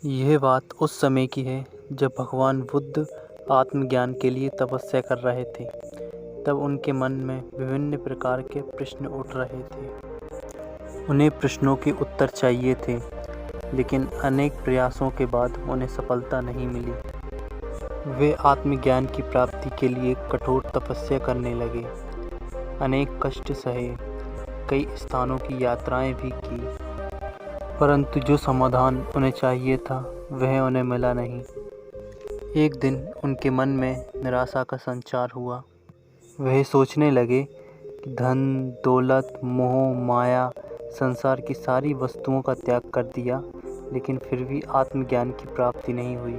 यह बात उस समय की है जब भगवान बुद्ध आत्मज्ञान के लिए तपस्या कर रहे थे। तब उनके मन में विभिन्न प्रकार के प्रश्न उठ रहे थे। उन्हें प्रश्नों के उत्तर चाहिए थे, लेकिन अनेक प्रयासों के बाद उन्हें सफलता नहीं मिली। वे आत्मज्ञान की प्राप्ति के लिए कठोर तपस्या करने लगे, अनेक कष्ट सहे, कई स्थानों की यात्राएं भी की, परंतु जो समाधान उन्हें चाहिए था वह उन्हें मिला नहीं। एक दिन उनके मन में निराशा का संचार हुआ। वह सोचने लगे कि धन, दौलत, मोह, माया, संसार की सारी वस्तुओं का त्याग कर दिया, लेकिन फिर भी आत्मज्ञान की प्राप्ति नहीं हुई।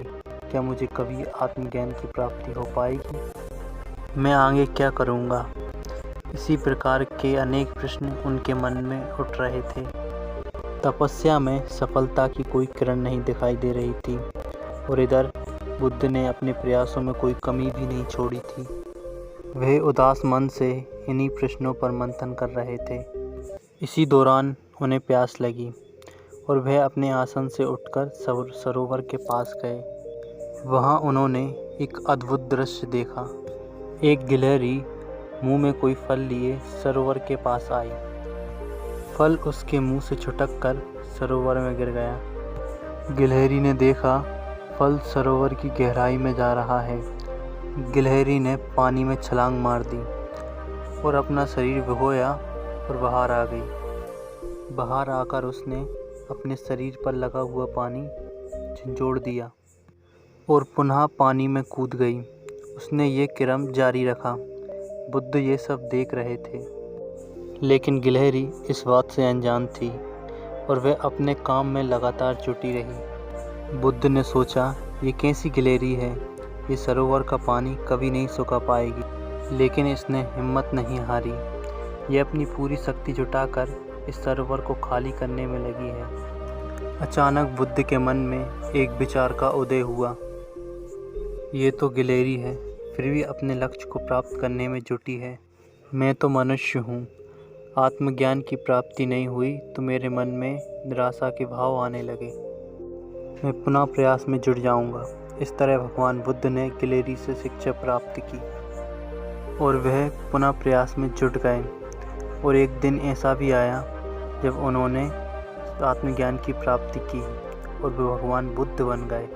क्या मुझे कभी आत्मज्ञान की प्राप्ति हो पाएगी? मैं आगे क्या करूँगा? इसी प्रकार के अनेक प्रश्न उनके मन में उठ रहे थे। तपस्या में सफलता की कोई किरण नहीं दिखाई दे रही थी, और इधर बुद्ध ने अपने प्रयासों में कोई कमी भी नहीं छोड़ी थी। वह उदास मन से इन्हीं प्रश्नों पर मंथन कर रहे थे। इसी दौरान उन्हें प्यास लगी और वह अपने आसन से उठकर सरोवर के पास गए। वहाँ उन्होंने एक अद्भुत दृश्य देखा। एक गिलहरी मुंह में कोई फल लिए सरोवर के पास आई। फल उसके मुंह से छुटक कर सरोवर में गिर गया। गिलहरी ने देखा फल सरोवर की गहराई में जा रहा है। गिलहरी ने पानी में छलांग मार दी और अपना शरीर भिगोया और बाहर आ गई। बाहर आकर उसने अपने शरीर पर लगा हुआ पानी झंझोड़ दिया और पुनः पानी में कूद गई। उसने ये क्रम जारी रखा। बुद्ध ये सब देख रहे थे, लेकिन गिलहरी इस बात से अनजान थी और वह अपने काम में लगातार जुटी रही। बुद्ध ने सोचा, ये कैसी गिलहरी है, ये सरोवर का पानी कभी नहीं सुखा पाएगी। लेकिन इसने हिम्मत नहीं हारी। ये अपनी पूरी शक्ति जुटाकर इस सरोवर को खाली करने में लगी है। अचानक बुद्ध के मन में एक विचार का उदय हुआ। ये तो गिलहरी है, फिर भी अपने लक्ष्य को प्राप्त करने में जुटी है। मैं तो मनुष्य हूँ। आत्मज्ञान की प्राप्ति नहीं हुई तो मेरे मन में निराशा के भाव आने लगे। मैं पुनः प्रयास में जुट जाऊंगा। इस तरह भगवान बुद्ध ने गिलहरी से शिक्षा प्राप्त की और वह पुनः प्रयास में जुट गए। और एक दिन ऐसा भी आया जब उन्होंने आत्मज्ञान की प्राप्ति की और वे भगवान बुद्ध बन गए।